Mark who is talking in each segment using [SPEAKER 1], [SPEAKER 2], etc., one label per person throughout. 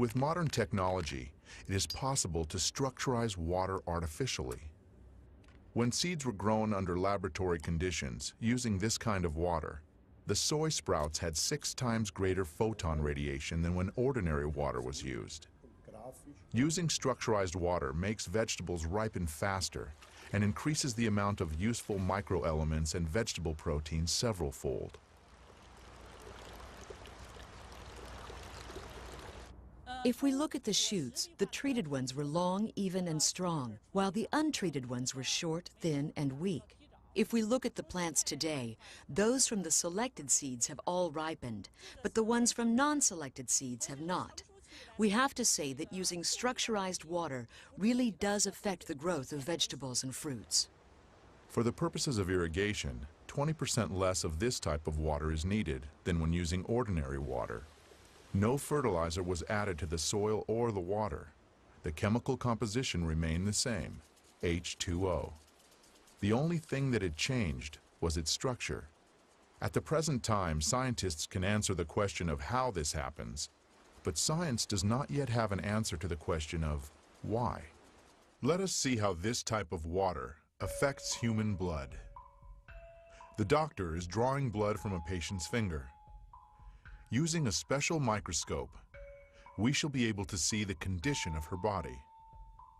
[SPEAKER 1] With modern technology, it is possible to structurize water artificially. When seeds were grown under laboratory conditions using this kind of water, the soy sprouts had 6 times greater photon radiation than when ordinary water was used. Using structurized water makes vegetables ripen faster and increases the amount of useful microelements and vegetable proteins several-fold.
[SPEAKER 2] If we look at the shoots, the treated ones were long, even, and strong, while the untreated ones were short, thin, and weak. If we look at the plants today, those from the selected seeds have all ripened, but the ones from non-selected seeds have not. We have to say that using structurized water really does affect the growth of vegetables and fruits.
[SPEAKER 1] For the purposes of irrigation, 20% less of this type of water is needed than when using ordinary water. No fertilizer was added to the soil or the water. The chemical composition remained the same, H2O. The only thing that had changed was its structure. At the present time, scientists can answer the question of how this happens, but science does not yet have an answer to the question of why. Let us see how this type of water affects human blood. The doctor is drawing blood from a patient's finger. Using a special microscope, we shall be able to see the condition of her body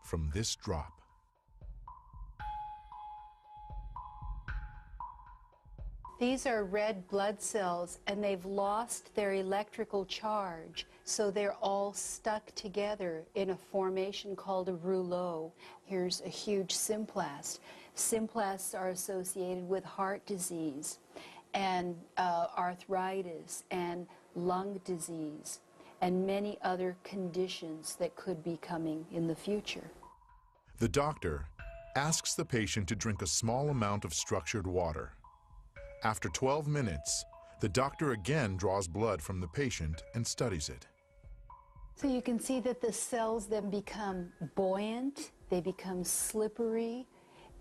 [SPEAKER 1] from this drop.
[SPEAKER 3] These are red blood cells, and they've lost their electrical charge, so they're all stuck together in a formation called a rouleau. Here's a huge symplast. Symplasts are associated with heart disease and arthritis and lung disease and many other conditions that could be coming in the future.
[SPEAKER 1] The doctor asks the patient to drink a small amount of structured water. After 12 minutes, the doctor again draws blood from the patient and studies it.
[SPEAKER 3] So you can see that the cells then become buoyant, they become slippery,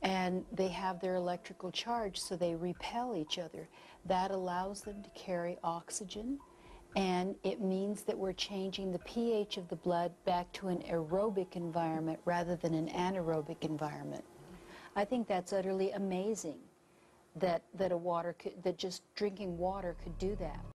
[SPEAKER 3] and they have their electrical charge, so they repel each other. That allows them to carry oxygen, and it means that we're changing the pH of the blood back to an aerobic environment rather than an anaerobic environment. I think that's utterly amazing that just drinking water could do that.